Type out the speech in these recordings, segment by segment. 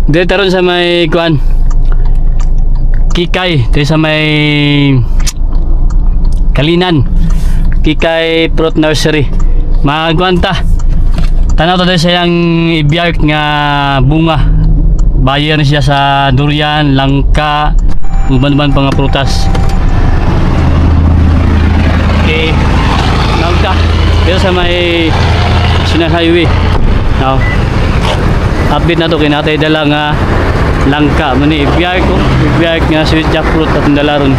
Dito taron sa may kuan. Kikay, dito sa may Kalinan. Kikay Fruit Nursery. Magkuanta. Tanaw to sa yang ibiyag nga bunga. Bayer siya sa durian, langka, uban-uban pa nga prutas. Okay. Langka. Dito sa may National Highway. Now, update na to kinatay dala nga langka mani ibiyag ko. Ibiyag nga sweet jackfruit at dalaron.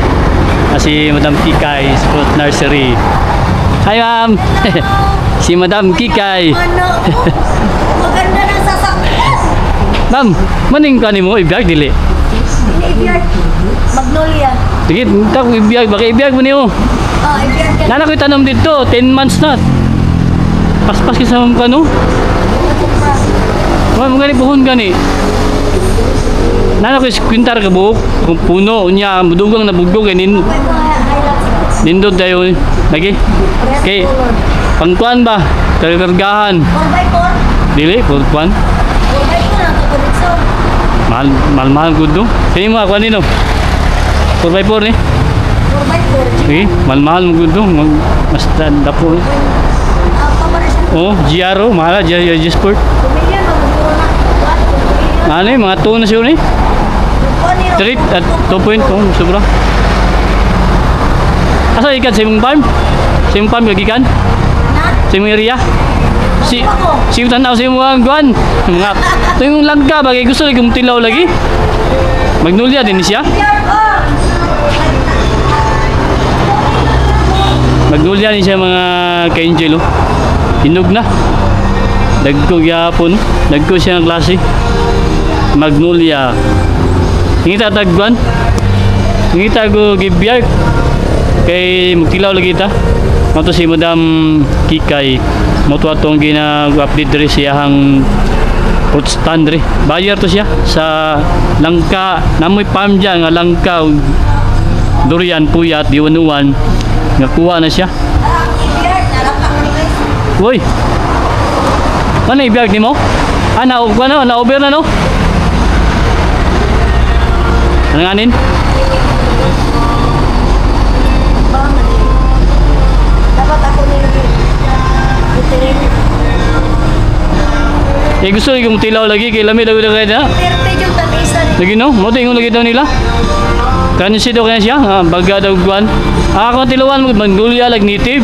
Si Madam Kikay Fruit Nursery. Hi ma'am. Si Madam Kikay. Maganda ng sasakyan. Ma'am, maning ka mo ibiyag dili. Ibiyag. Magnolia. Sige, tak ibiyag, baka ibiyag mo niyo. Ibiyag. Nana ko tanom dito, 10 months na. Paspas kita sa kano. Ma'am, gani puhon gani. Nana ko kwintar ka buhok, kung puno unya mudugang na bugdog ganin. Nindot tayo lagi. Okay. Pangkuan ba? Kargargahan. 4x4. Dili, pangkuan. 4x4 ang kakuritso. Mahal good no. Kini mo ako nino. 4x4 ni. 4x4. Okay, mahal mo good no. Mas dapo. Oh, GRO, mahal GR Sport. Pumilyan, magmuro na. Ano mga 2 na siya ni? 3 at 2 point oh, sobra. Asa ikan sa imong farm? Sa imong farm gagikan? Sa imong area? Si tanaw sa imong guan. Mga to yung langka bagay gusto lagi mutilaw lagi. Magnolia din siya. Magnolia din siya mga ka-angel oh. Hinog na. Dagko gyapon, dagko siya ng klase. Magnolia. Ngita tagwan. Ngita go gibiyag. Kay mutilaw lagi ta. Mato si Madam Kikay. Moto atong gina-update diri siyang fruit stand diri. Bayer to siya sa langka. Namoy farm diyan nga langka durian puyat diwan-uwan. Nga kuha na siya. Uy. Ano ibiyag ni mo? Na-over na no? Ano nganin? Dapat ako nilagay. Gusto lagi mutilaw lagi kay lami lagi na. 30 yung tamisa ni. Lagi no? Mo tingon lagi daw nila. Kanin si daw kaya siya, baga daw guan. Ako tiluan mo Magnolia lag native.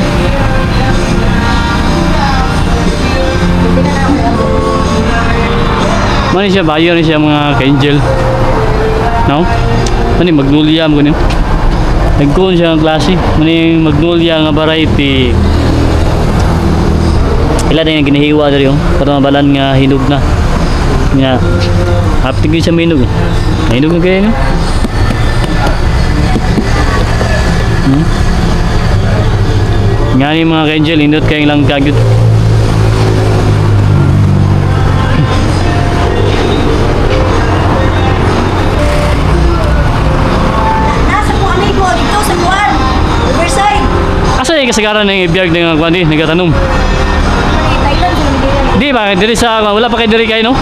Mani siya bayer ni siya mga ka-angel. No? Mani Magnolia mo ganyan. Nagkuhan siya ng klase. Mani Magnolia nga variety. Ila na yung ginahiwa dari yung para mabalan nga hinog na. Nga haptig siya may hinog. Hinog na kaya no? Nga ni mga ka-angel, hindot kayong lang kagyot. Asa yung kasagaran ng ibiyag ng kwandi, nagatanom? Thailand, Di ba, diri sa, wala pa kayo diri kayo, no?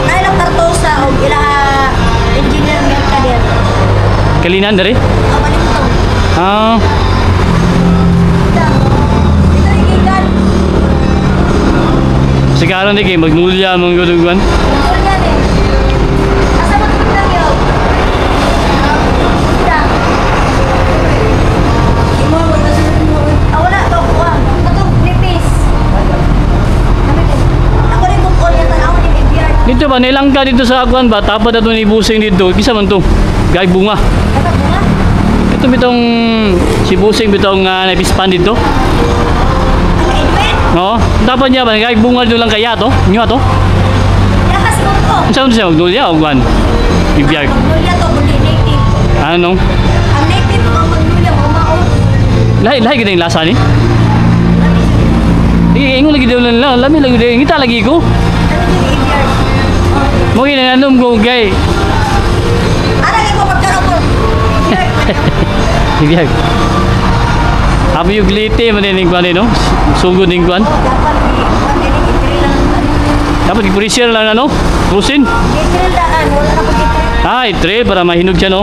ay lang Tartosa o ila engineer ng kader. Kalinan diri? Balik ito. Ah, Ito yung gigan. kasagaran di kayo, Magnolia, mga gudugan. Ito yan eh. Asa matutang yun? Wala ito. Ito, nipis. Ako rin bukol yan. Ako rin ibiyard. Dito ba, nilangka dito sa akuan ba? Tapad na ito ni Busing dito. Kisa man to? Gay bunga. Ito bunga. Ito bitong, si Busing bitong napispan dito. Ang edwin. Oo. Tapad niya ba? Gay bunga dito lang kaya to? Nyo to? Yakas mo ito. Saan siya? Magnolia o guan? Ibiyag. Magnolia to, muli native. Ano? Ang native mga magnolia, bumaon. Lahi gina yung lasa ni? Ingon lagi daw lang. Lami lagi daw. Ngita lagi ko. Mo ginanom ko gay. Ano ko magkaroon ko? Ibiyag. Abi yung glite man din kuan no? Sugod din kuan. Dapat Dapat i-pressure lang ano? Cruisin. Gitril daan, wala na po gitril. Ah, i-trail para mahinog siya no.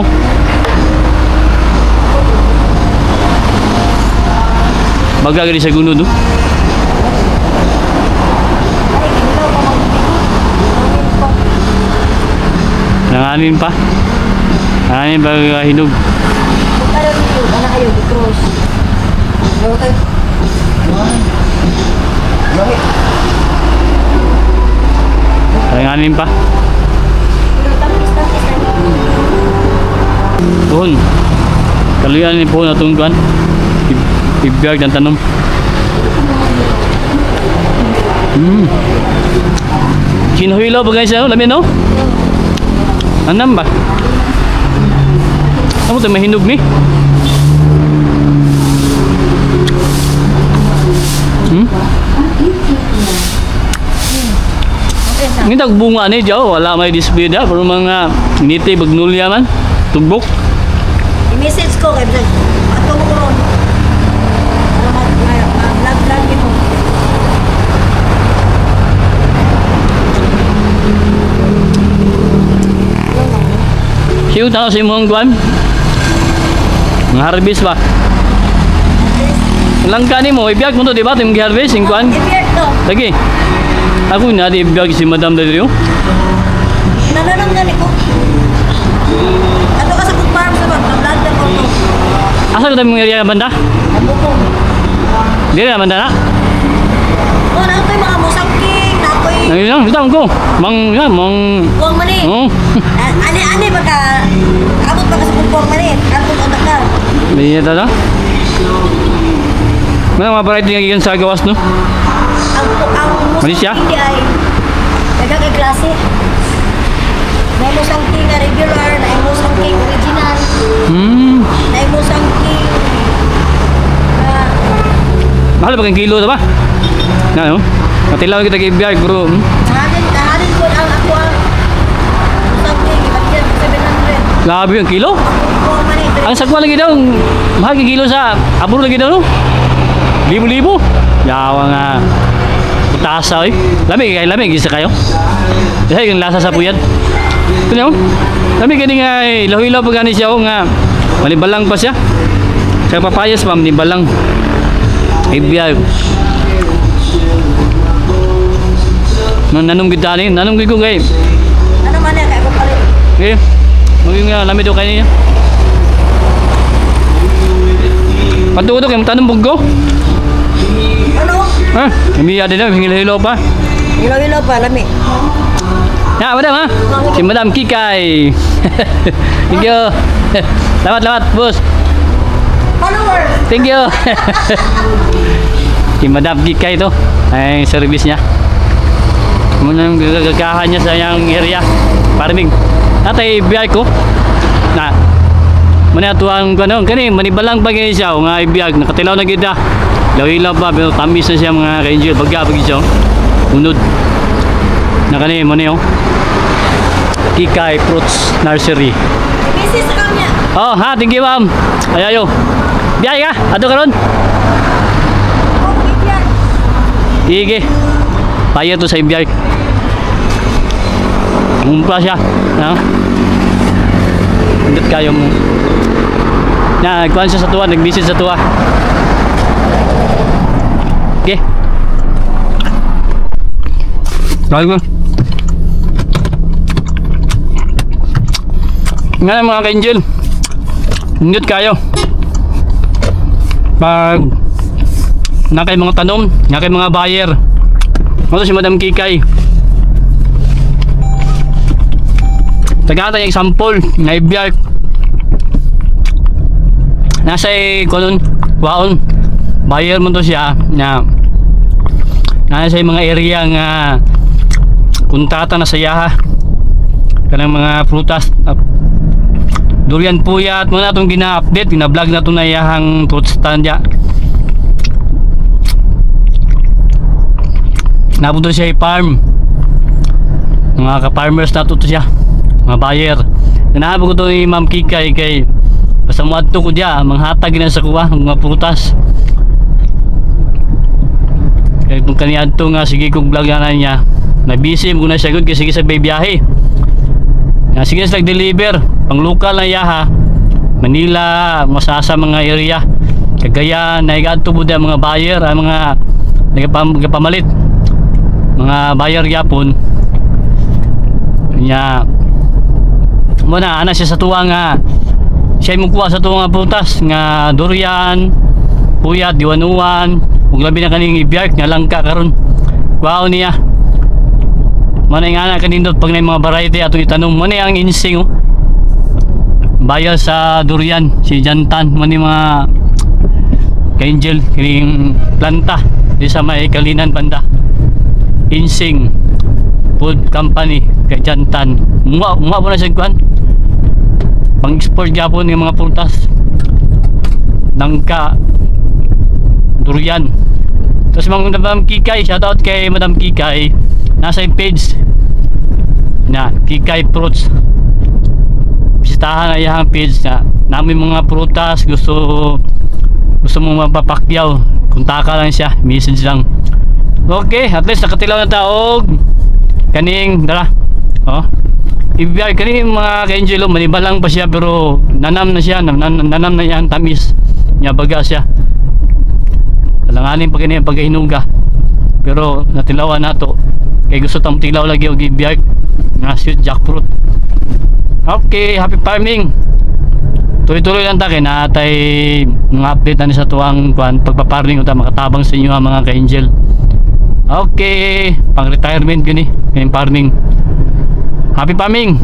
Baga gali sa gunod no. Ay, ginilaw pa mag Nanganin pa. Nanganin baga hinog. Kung ano dito, anak kayo, di-cross. Nanganin pa. Tapis na. Puhon. Kaluyan ni puhon atong kuan. Ibiyag ng tanom. Kinuhilo ba guys ano? Lamin no? Anam ba? Ano ito mahinog ni? Hindi bunga ni Joe, wala may display da pero mga niti bagnulya man, tugbok. I-message ko kay Brad. Ato mo ko ron. Para mag-vlog mo. Siyo tao sa imong kuan. Mga harvest ba? Langka ni mo, ibiyag mo to, di ba? Yung harvest, yung kuan. I-beard to. Lagi. Ako na di ibiyag si Madam Dadrio. Nananong nga ni ko. Ato ka sa food farm sa mag-vlog na ko to. Asa ka tayo mong area banda? Abo ko. Di na banda na? Oh, na ako'y mga musangking, na ako'y Nangin lang, bitaw ko. Mang... buwang mani. Oo. Ani ba ka? Abot ba ka sa buwang mani? Abot ang ka. May ito na? Mga mga variety nga gikan sa gawas no? Ang Manisya? musangking di ay nagkakay klase. May musangking na regular, na musangking original, na musangking Mahal ba kang kilo ito ba? Na no? Katilaw kita kibiyag bro. nahalin ko ang ako ang musangking ibagyan 700. Grabe yung kilo? Buwang mani. Ang sagwa lagi daw, mahal kang kilo sa aburo lagi daw no? Libo-libo. Yawa nga. Putasa eh. Lamig isa kayo. Kasi yung lasa sa puyad. Ito nyo? Lamig gani nga eh. Ilaw-ilaw pa gani siya nga. Malibalang pa siya. Sa papayas pa, malibalang. Ibiyag. Nanong kita ni, nanong ko kay. Ano man yan, kaya ko palit. Okay. Maging lamig daw kayo niya. Patuto kayo, tanong buggo. Ano? Ha? Umiya din na, hingil-hilo pa. Ilaw-ilaw pa, lami. Ya, madam ha? Si Madam Kikay. Thank you. Lamat, bos. Followers! Thank you. Si Madam Kikay to. Ay, service niya. Muna yung gagahan niya sa yung area. Farming. Natay ibiyay ko. Na. Muna tuwang gano'n. Kani, manibalang pa ganyan siya. Nga ibiyag. Nakatilaw na kita. Lawilaw pa. Pero tamis na siya mga ka-angel. Bagya siya. Unod. Nakani, muna yung Kikay Fruits Nursery. Busy sa kanya. Oh, ha, thank you ma'am. Ayayo. Biyay ka, ato karon. Oh, bigyan. Sige. Paya to sa ibiyay. Mumpa siya. Ha? Andot kayo mo. Na, nagkuhan siya sa tuwa, nag-visit sa tuwa. Okay. Bago. Nga mga ka-angel. Andot kayo. Pag na kay mga tanom, na kay mga buyer. Ito si Madam Kikay. Tagata yung example na ibiyag. Nasa kunon, waon. Buyer mo to siya na nasa mga area nga kuntata na sayaha. Kanang mga prutas. Durian puyat mo na itong gina-update, gina-vlog na ito na iyahang fruit stand ya. Napunto siya i-farm. Mga ka-farmers na ito siya. Mga buyer. Nanahabag ko ito ni Ma'am Kikay kay basta muadto ko diya, manghatag na sa kuha, mga prutas. Kaya kung kaniyadto nga, sige kong vlog na niya. Nabisi mo na siya good kasi sa biyahe. Na sige sa deliver pang lokal na yaha Manila, masasa mga area Cagayan, naigadto po ang mga buyer, ang mga nagpamalit mga buyer yapon nya mo na ana siya sa tuwa nga siya mo kuha sa tuwa nga prutas nga durian, puyat, diwanuan ug labi na kaning ibiyark nga langka karon wow niya manay nga na kanindot pag na mga variety atong itanong mo na ang insing bayar sa durian si jantan mo ni mga ka-angel kining planta di sa may Kalinan banda insing food company kay jantan mga po na siya kuhan pang export gyapon ng mga prutas nangka durian tapos mga Madam Kikay shoutout kay Madam Kikay nasa yung page na Kikay Fruits bisitahan na yung page na namin mga prutas gusto mong mapapakyaw kontak lang siya message lang okay at least nakatilaw na taog kaning dara oh ibiyay kaning mga ka-angelo manibalang pa siya pero nanam na siya nanam na yan tamis nya baga siya alanganin pa kini paghinuga pero natilawan nato kay gusto tang tilaw lagi og ibiyay nga sweet jackfruit okay happy farming tuloy-tuloy lang ta kay natay mga update na sa tuwang pagpaparning uta makatabang sa inyo mga ka-angel okay pang retirement gani kay farming happy farming